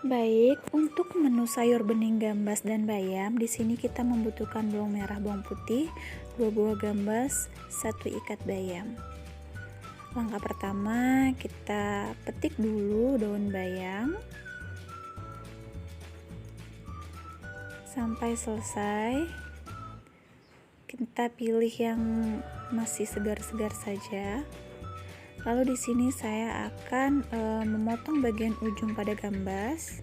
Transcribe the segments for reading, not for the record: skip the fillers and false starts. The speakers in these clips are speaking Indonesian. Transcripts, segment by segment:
Baik, untuk menu sayur bening gambas dan bayam, di sini kita membutuhkan bawang merah, bawang putih, 2 buah gambas, 1 ikat bayam. Langkah pertama, kita petik dulu daun bayam sampai selesai. Kita pilih yang masih segar-segar saja. Lalu di sini saya akan memotong bagian ujung pada gambas.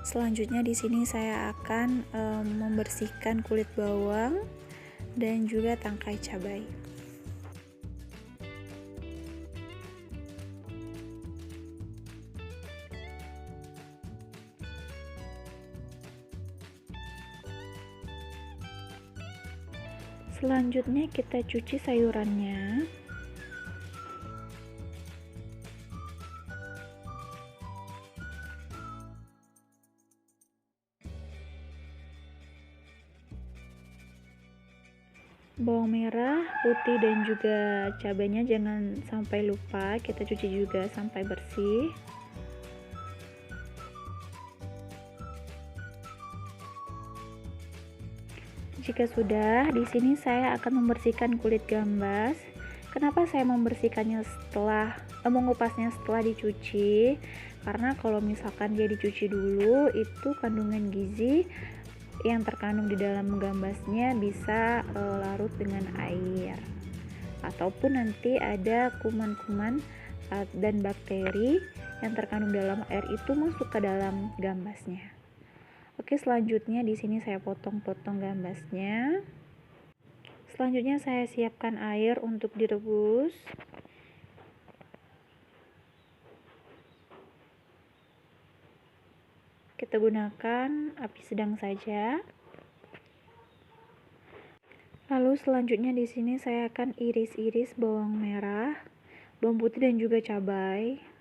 Selanjutnya di sini saya akan membersihkan kulit bawang dan juga tangkai cabai. Selanjutnya kita cuci sayurannya. Bawang merah, putih dan juga cabainya jangan sampai lupa, kita cuci juga sampai bersih. Jika sudah, di sini saya akan membersihkan kulit gambas. Kenapa saya membersihkannya mengupasnya setelah dicuci? Karena kalau misalkan dia dicuci dulu, itu kandungan gizi yang terkandung di dalam gambasnya bisa larut dengan air, ataupun nanti ada kuman-kuman dan bakteri yang terkandung dalam air itu masuk ke dalam gambasnya. Oke, selanjutnya di sini saya potong-potong gambasnya. Selanjutnya saya siapkan air untuk direbus. Kita gunakan api sedang saja. Lalu selanjutnya di sini saya akan iris-iris bawang merah, bawang putih dan juga cabai.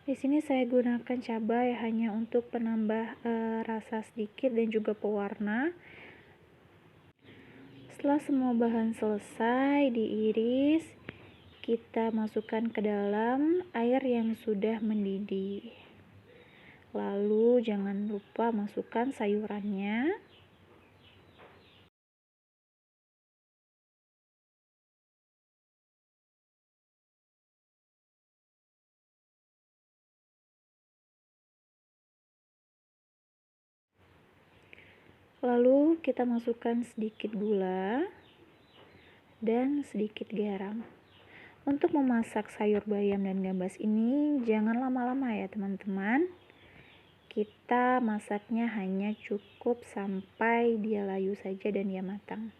Di sini saya gunakan cabai hanya untuk penambah rasa sedikit dan juga pewarna. Setelah semua bahan selesai diiris, kita masukkan ke dalam air yang sudah mendidih. Lalu jangan lupa masukkan sayurannya. Lalu kita masukkan sedikit gula dan sedikit garam. Untuk memasak sayur bayam dan gambas ini jangan lama-lama ya teman-teman. Kita masaknya hanya cukup sampai dia layu saja dan dia matang.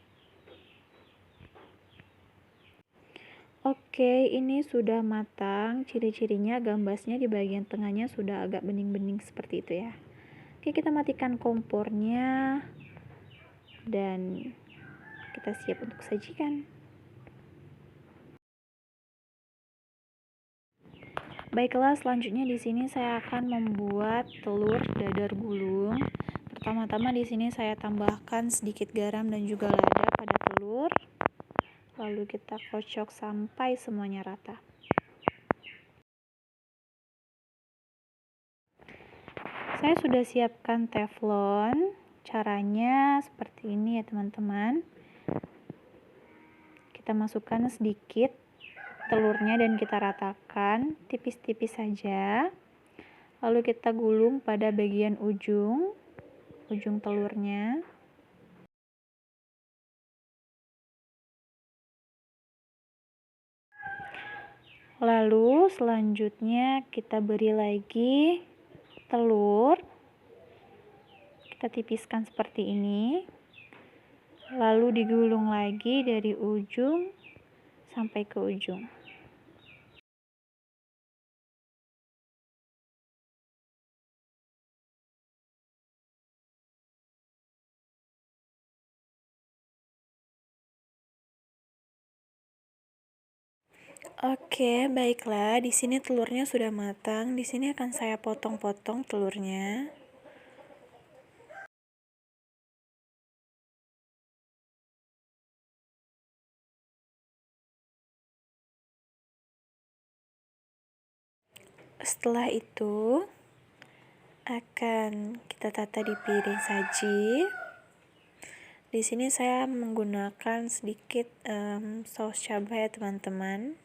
Oke, ini sudah matang. Ciri-cirinya gambasnya di bagian tengahnya sudah agak bening-bening seperti itu ya. Oke, kita matikan kompornya dan kita siap untuk sajikan. Baiklah, selanjutnya di sini saya akan membuat telur dadar gulung. Pertama-tama di sini saya tambahkan sedikit garam dan juga lada pada telur. Lalu kita kocok sampai semuanya rata. Saya sudah siapkan teflon. Caranya seperti ini ya teman-teman. Kita masukkan sedikit telurnya dan kita ratakan tipis-tipis saja. Lalu kita gulung pada bagian ujung telurnya. Lalu selanjutnya kita beri lagi telur. Kita tipiskan seperti ini. Lalu digulung lagi dari ujung sampai ke ujung. Oke, baiklah. Di sini telurnya sudah matang. Di sini akan saya potong-potong telurnya. Setelah itu akan kita tata di piring saji. Di sini saya menggunakan sedikit saus cabai, teman-teman.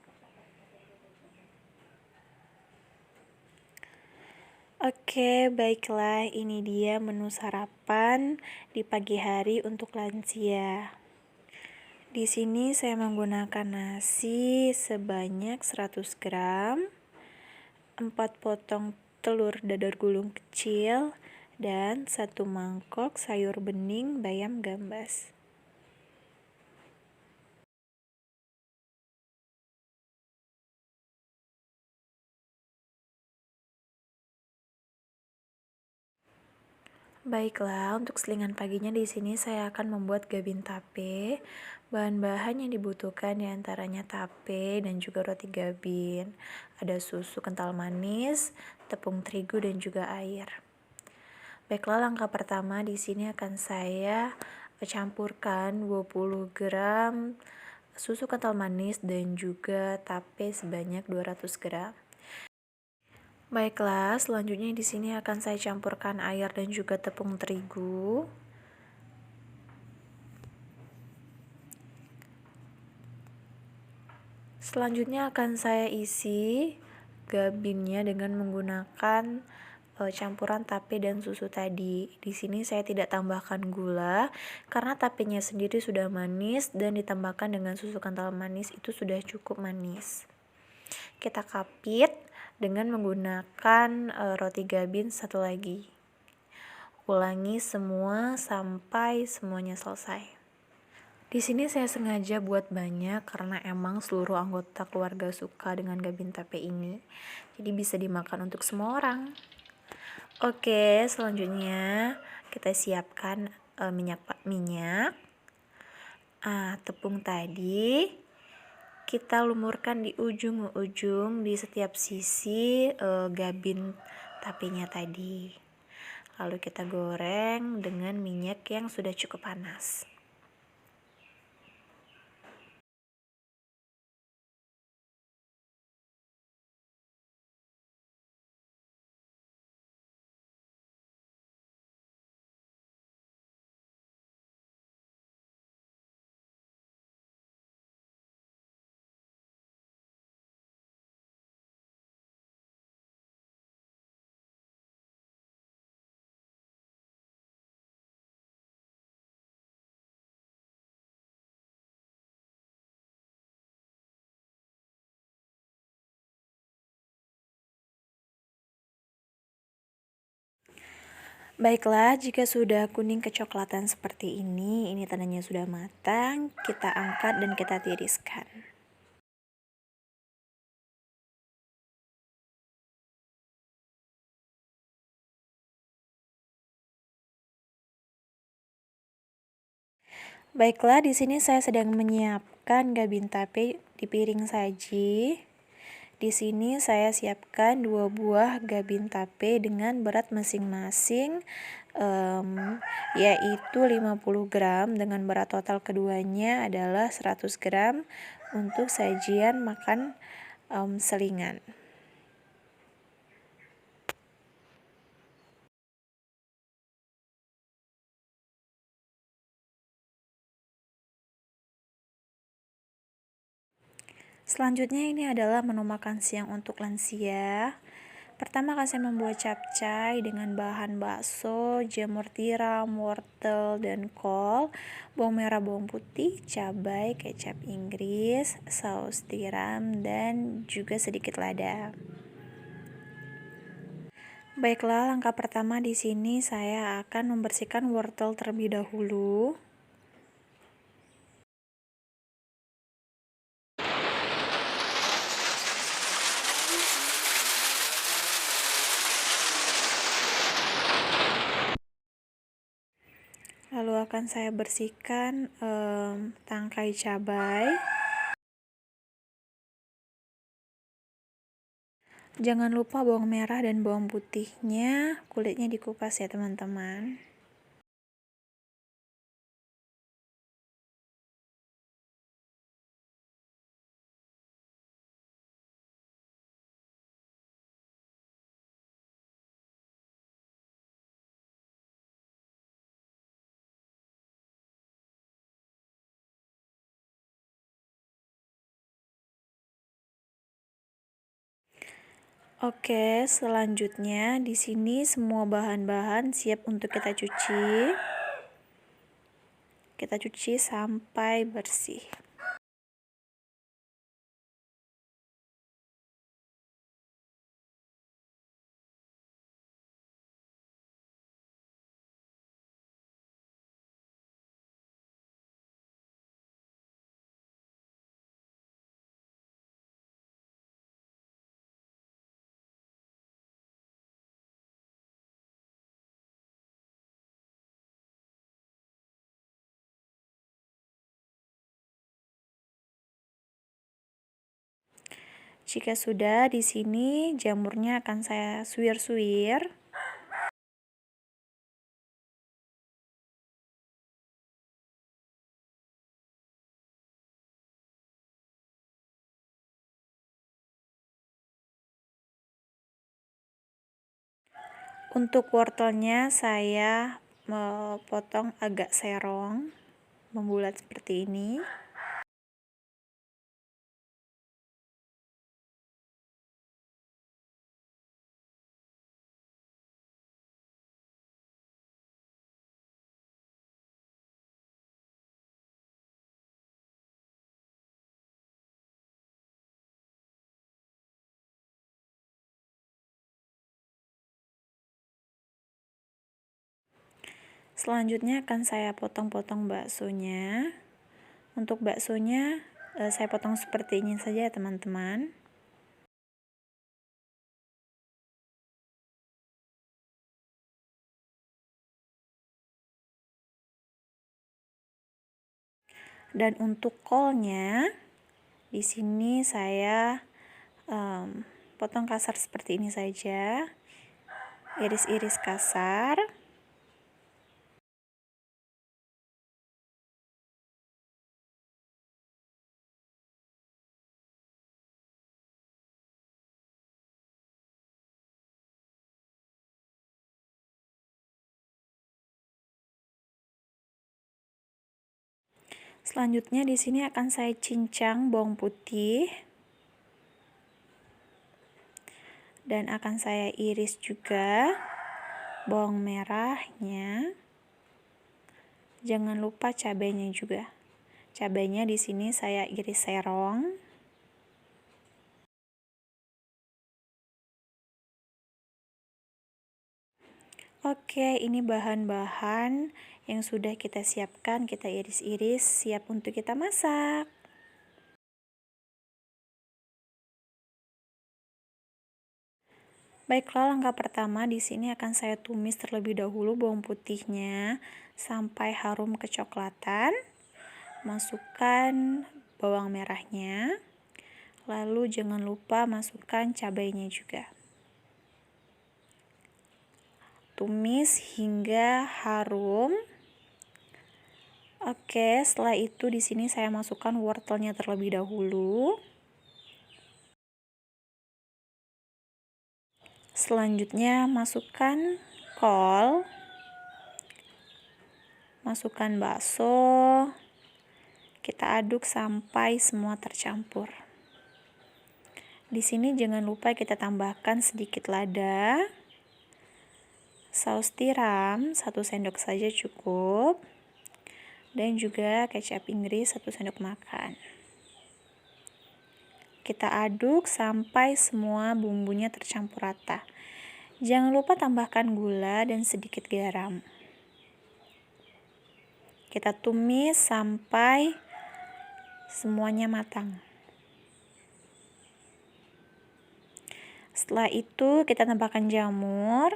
Oke, baiklah. Ini dia menu sarapan di pagi hari untuk lansia. Di sini saya menggunakan nasi sebanyak 100 gram, 4 potong telur dadar gulung kecil, dan 1 mangkok sayur bening bayam gambas. Baiklah, untuk selingan paginya di sini saya akan membuat gabin tape. Bahan-bahan yang dibutuhkan diantaranya tape dan juga roti gabin. Ada susu kental manis, tepung terigu dan juga air. Baiklah, langkah pertama di sini akan saya campurkan 20 gram susu kental manis dan juga tape sebanyak 200 gram. Baiklah, selanjutnya di sini akan saya campurkan air dan juga tepung terigu. Selanjutnya akan saya isi gabinnya dengan menggunakan campuran tape dan susu tadi. Di sini saya tidak tambahkan gula karena tapenya sendiri sudah manis dan ditambahkan dengan susu kental manis itu sudah cukup manis. Kita kapit dengan menggunakan roti gabin satu lagi. Ulangi semua sampai semuanya selesai. Di sini saya sengaja buat banyak karena emang seluruh anggota keluarga suka dengan gabin tape ini. Jadi bisa dimakan untuk semua orang. Oke, selanjutnya kita siapkan minyak. Tepung tadi kita lumurkan di ujung-ujung di setiap sisi gabin tapenya tadi. Lalu kita goreng dengan minyak yang sudah cukup panas. Baiklah, jika sudah kuning kecoklatan seperti ini tandanya sudah matang. Kita angkat dan kita tiriskan. Baiklah, di sini saya sedang menyiapkan gabin tape di piring saji. Di sini saya siapkan 2 buah gabin tape dengan berat masing-masing yaitu 50 gram dengan berat total keduanya adalah 100 gram untuk sajian makan selingan. Selanjutnya ini adalah menu makan siang untuk lansia. Pertama akan saya membuat capcay dengan bahan bakso, jamur tiram, wortel, dan kol, bawang merah, bawang putih, cabai, kecap Inggris, saus tiram, dan juga sedikit lada. Baiklah, langkah pertama di sini saya akan membersihkan wortel terlebih dahulu. Lalu akan saya bersihkan tangkai cabai. Jangan lupa bawang merah dan bawang putihnya, kulitnya dikupas ya teman-teman. Oke, selanjutnya di sini semua bahan-bahan siap untuk kita cuci. Kita cuci sampai bersih. Jika sudah, di sini jamurnya akan saya suwir-suwir. Untuk wortelnya saya potong agak serong, membulat seperti ini. Selanjutnya akan saya potong-potong baksonya. Untuk baksonya saya potong seperti ini saja teman-teman. Dan untuk kolnya, di sini saya potong kasar seperti ini saja, iris-iris kasar. Selanjutnya di sini akan saya cincang bawang putih dan akan saya iris juga bawang merahnya. Jangan lupa cabainya juga. Cabainya di sini saya iris serong. Oke, ini bahan-bahan yang sudah kita siapkan, kita iris-iris, siap untuk kita masak. Baiklah, langkah pertama di sini akan saya tumis terlebih dahulu bawang putihnya sampai harum kecoklatan. Masukkan bawang merahnya. Lalu jangan lupa masukkan cabainya juga. Tumis hingga harum. Oke, setelah itu di sini saya masukkan wortelnya terlebih dahulu. Selanjutnya masukkan kol. Masukkan bakso. Kita aduk sampai semua tercampur. Di sini jangan lupa kita tambahkan sedikit lada. Saus tiram 1 sendok saja cukup. Dan juga kecap Inggris 1 sendok makan. Kita aduk sampai semua bumbunya tercampur rata. Jangan lupa tambahkan gula dan sedikit garam. Kita tumis sampai semuanya matang. Setelah itu kita tambahkan jamur.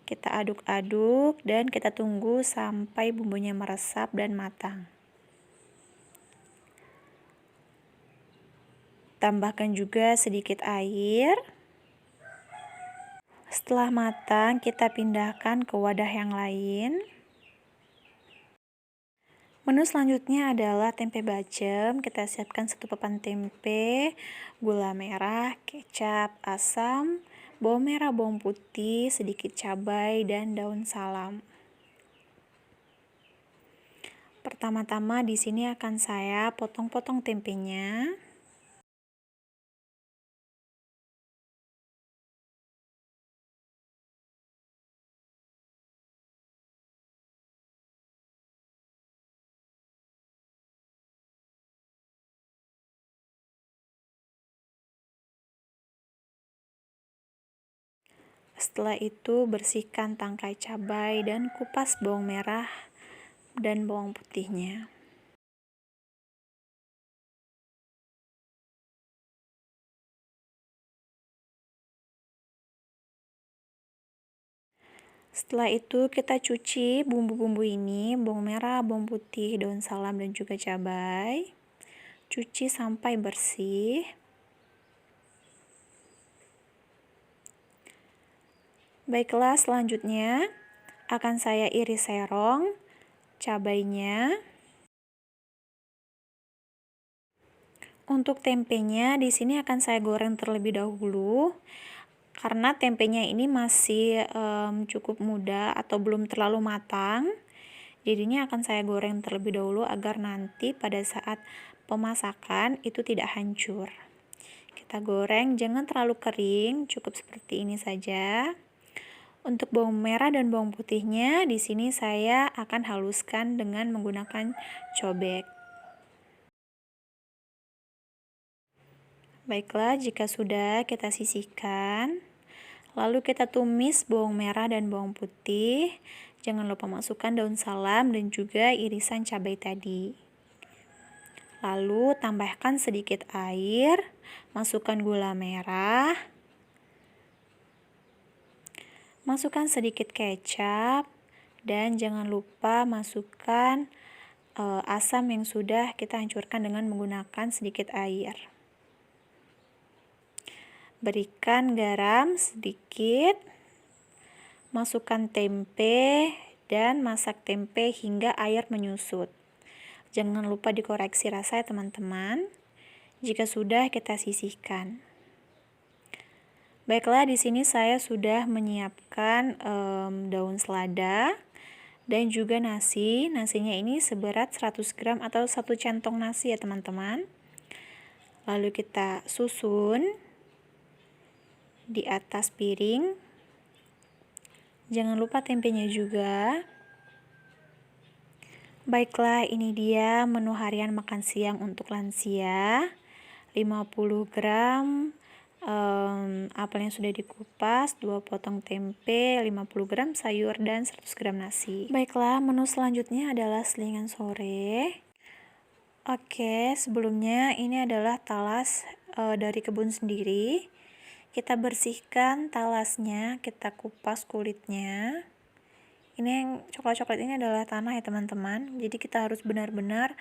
Kita aduk-aduk dan kita tunggu sampai bumbunya meresap dan matang. Tambahkan juga sedikit air. Setelah matang, kita pindahkan ke wadah yang lain. Menu selanjutnya adalah tempe bacem. Kita siapkan 1 papan tempe, gula merah, kecap, asam, bawang merah, bawang putih, sedikit cabai, dan daun salam. Pertama-tama di sini akan saya potong-potong tempenya. Setelah itu bersihkan tangkai cabai dan kupas bawang merah dan bawang putihnya. Setelah itu kita cuci bumbu-bumbu ini, bawang merah, bawang putih, daun salam, dan juga cabai. Cuci sampai bersih. Baiklah, selanjutnya akan saya iris serong cabainya. Untuk tempenya di sini akan saya goreng terlebih dahulu. Karena tempenya ini masih cukup muda atau belum terlalu matang, jadinya akan saya goreng terlebih dahulu agar nanti pada saat pemasakan itu tidak hancur. Kita goreng jangan terlalu kering, cukup seperti ini saja. Untuk bawang merah dan bawang putihnya di sini saya akan haluskan dengan menggunakan cobek. Baiklah, jika sudah kita sisihkan. Lalu kita tumis bawang merah dan bawang putih. Jangan lupa masukkan daun salam dan juga irisan cabai tadi. Lalu tambahkan sedikit air, masukkan gula merah, masukkan sedikit kecap, dan jangan lupa masukkan asam yang sudah kita hancurkan dengan menggunakan sedikit air. Berikan garam sedikit, masukkan tempe, dan masak tempe hingga air menyusut. Jangan lupa dikoreksi rasa ya teman-teman. Jika sudah, kita sisihkan. Baiklah, di sini saya sudah menyiapkan daun selada dan juga nasi. Nasinya ini seberat 100 gram atau 1 centong nasi ya teman-teman. Lalu kita susun di atas piring. Jangan lupa tempenya juga. Baiklah, ini dia menu harian makan siang untuk lansia. 50 gram apel yang sudah dikupas, 2 potong tempe, 50 gram sayur, dan 100 gram nasi. Baiklah, menu selanjutnya adalah selingan sore. Oke, sebelumnya ini adalah talas dari kebun sendiri. Kita bersihkan talasnya, kita kupas kulitnya. Ini yang coklat-coklat ini adalah tanah ya teman-teman. Jadi kita harus benar-benar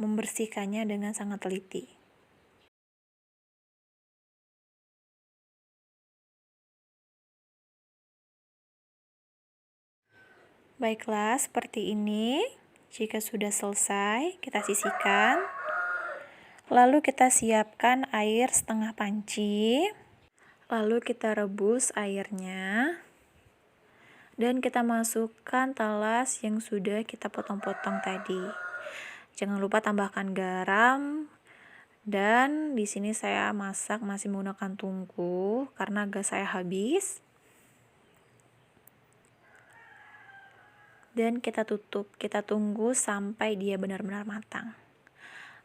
membersihkannya dengan sangat teliti. Baiklah, seperti ini. Jika sudah selesai, kita sisihkan. Lalu kita siapkan air setengah panci. Lalu kita rebus airnya. Dan kita masukkan talas yang sudah kita potong-potong tadi. Jangan lupa tambahkan garam. Dan di sini saya masak masih menggunakan tungku karena gas saya habis. Dan kita tutup, kita tunggu sampai dia benar-benar matang.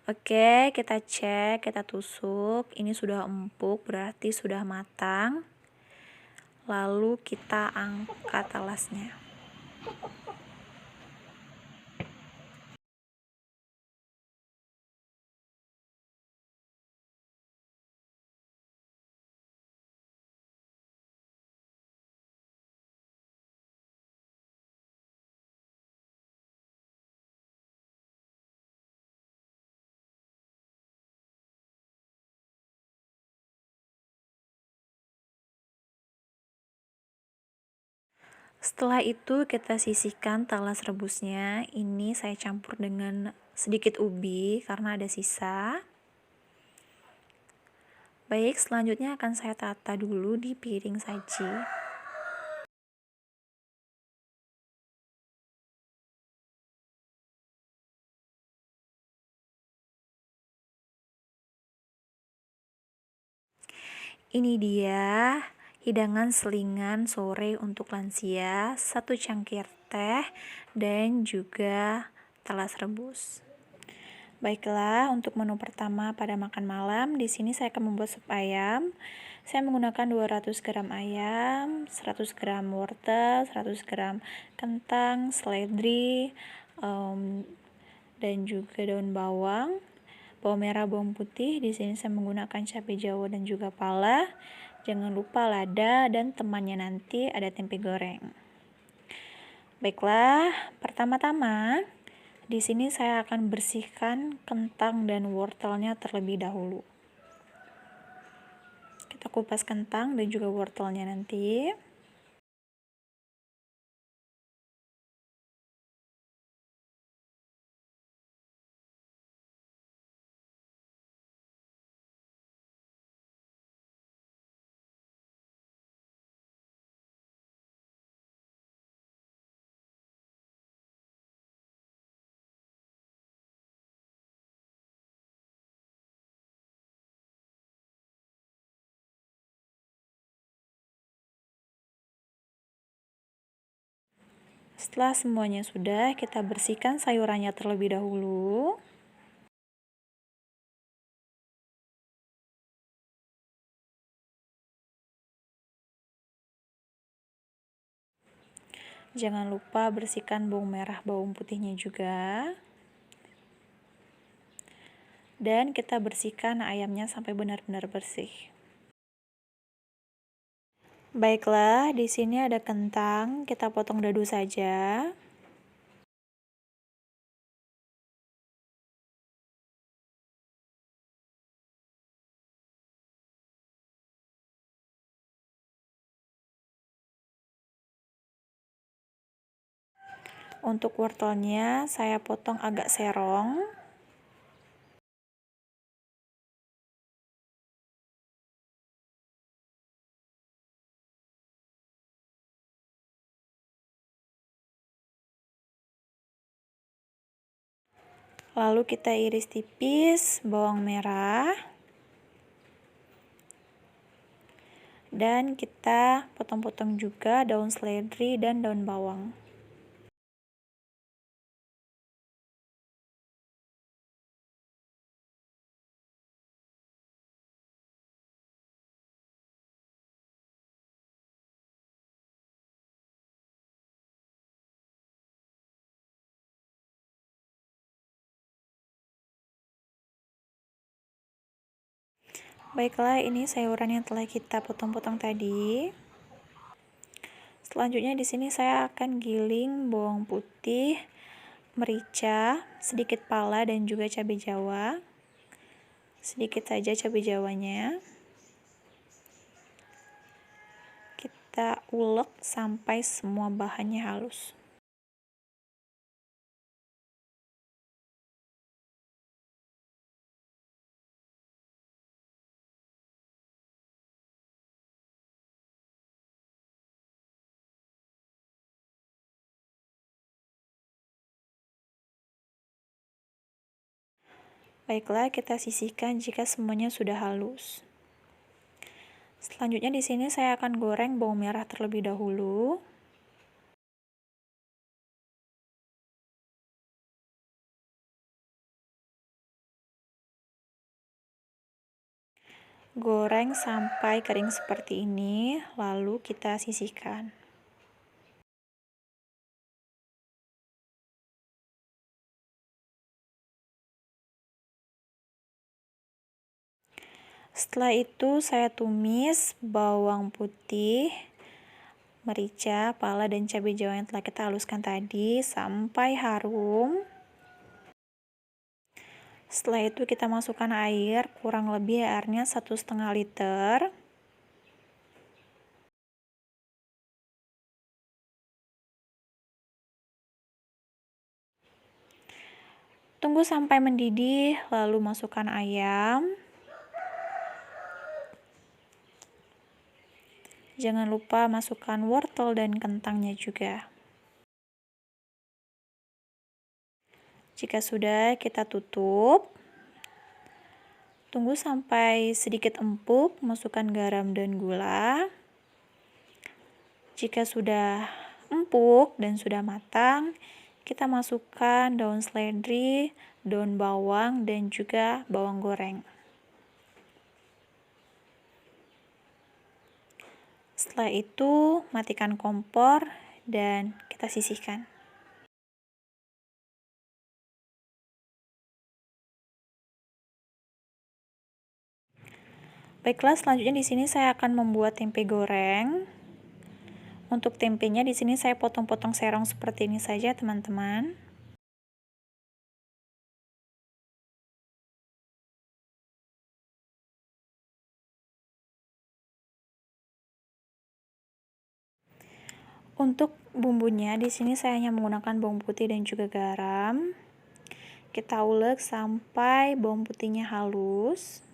Oke, kita cek, kita tusuk. Ini sudah empuk, berarti sudah matang. Lalu kita angkat talasnya. Setelah itu kita sisihkan talas rebusnya. Ini saya campur dengan sedikit ubi karena ada sisa. Baik, selanjutnya akan saya tata dulu di piring saji. Ini dia hidangan selingan sore untuk lansia, 1 cangkir teh, dan juga talas rebus. Baiklah, untuk menu pertama pada makan malam, di sini saya akan membuat sup ayam. Saya menggunakan 200 gram ayam, 100 gram wortel, 100 gram kentang, seledri, dan juga daun bawang, bawang merah, bawang putih. Di sini saya menggunakan cabai jawa dan juga pala. Jangan lupa lada dan temannya nanti ada tempe goreng. Baiklah, pertama-tama di sini saya akan bersihkan kentang dan wortelnya terlebih dahulu. Kita kupas kentang dan juga wortelnya nanti. Setelah semuanya sudah, kita bersihkan sayurannya terlebih dahulu. Jangan lupa bersihkan bawang merah, bawang putihnya juga. Dan kita bersihkan ayamnya sampai benar-benar bersih. Baiklah, di sini ada kentang, kita potong dadu saja. Untuk wortelnya saya potong agak serong. Lalu kita iris tipis bawang merah. Dan kita potong-potong juga daun seledri dan daun bawang. Baiklah, ini sayuran yang telah kita potong-potong tadi. Selanjutnya di sini saya akan giling bawang putih, merica, sedikit pala dan juga cabai jawa. Sedikit saja cabai jawanya. Kita ulek sampai semua bahannya halus. Baiklah, kita sisihkan jika semuanya sudah halus. Selanjutnya di sini saya akan goreng bawang merah terlebih dahulu. Goreng sampai kering seperti ini, lalu kita sisihkan. Setelah itu saya tumis bawang putih, merica, pala, dan cabai jawa yang telah kita haluskan tadi sampai harum. Setelah itu kita masukkan air, kurang lebih airnya 1,5 liter. Tunggu sampai mendidih, lalu masukkan ayam. Jangan lupa masukkan wortel dan kentangnya juga. Jika sudah, kita tutup. Tunggu sampai sedikit empuk, masukkan garam dan gula. Jika sudah empuk dan sudah matang, kita masukkan daun seledri, daun bawang, dan juga bawang goreng. Setelah itu, matikan kompor dan kita sisihkan. Baiklah, selanjutnya di sini saya akan membuat tempe goreng. Untuk tempenya di sini saya potong-potong serong seperti ini saja, teman-teman. Untuk bumbunya di sini saya hanya menggunakan bawang putih dan juga garam. Kita ulek sampai bawang putihnya halus.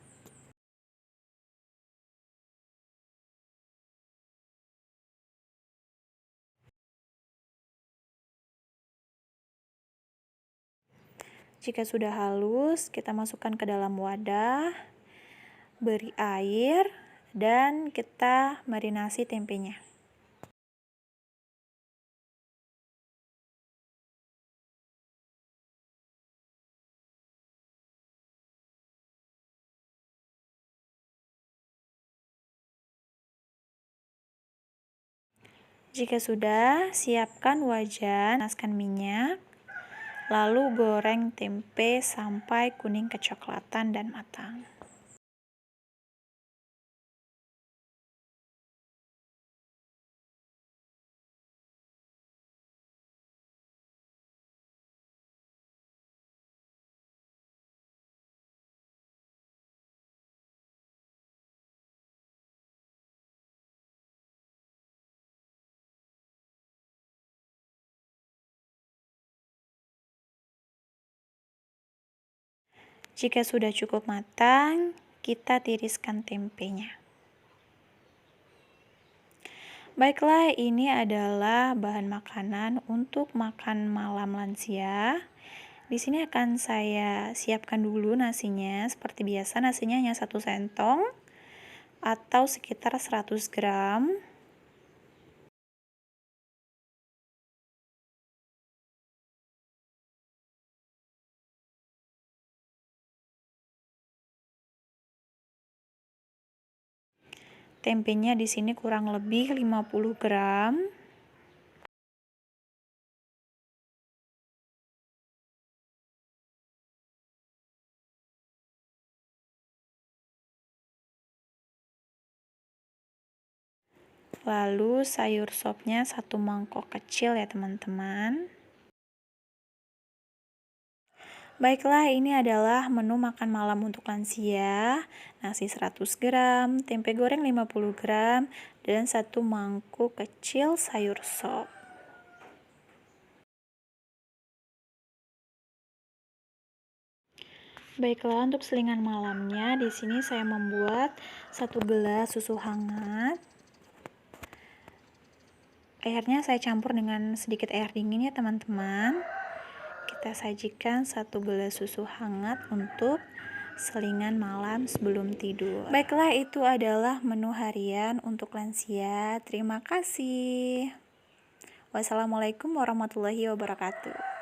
Jika sudah halus, kita masukkan ke dalam wadah, beri air, dan kita marinasi tempenya. Jika sudah, siapkan wajan, panaskan minyak, lalu goreng tempe sampai kuning kecoklatan dan matang. Jika sudah cukup matang, kita tiriskan tempenya. Baiklah, ini adalah bahan makanan untuk makan malam lansia. Di sini akan saya siapkan dulu nasinya. Seperti biasa, nasinya hanya 1 sentong atau sekitar 100 gram. Tempenya di sini kurang lebih 50 gram. Lalu sayur sopnya 1 mangkok kecil ya teman-teman. Baiklah, ini adalah menu makan malam untuk lansia. Nasi 100 gram, tempe goreng 50 gram, dan 1 mangkuk kecil sayur sop. Baiklah, untuk selingan malamnya di sini saya membuat 1 gelas susu hangat. Airnya saya campur dengan sedikit air dingin ya teman-teman. Kita sajikan 1 gelas susu hangat untuk selingan malam sebelum tidur. Baiklah, itu adalah menu harian untuk lansia. Terima kasih. Wassalamualaikum warahmatullahi wabarakatuh.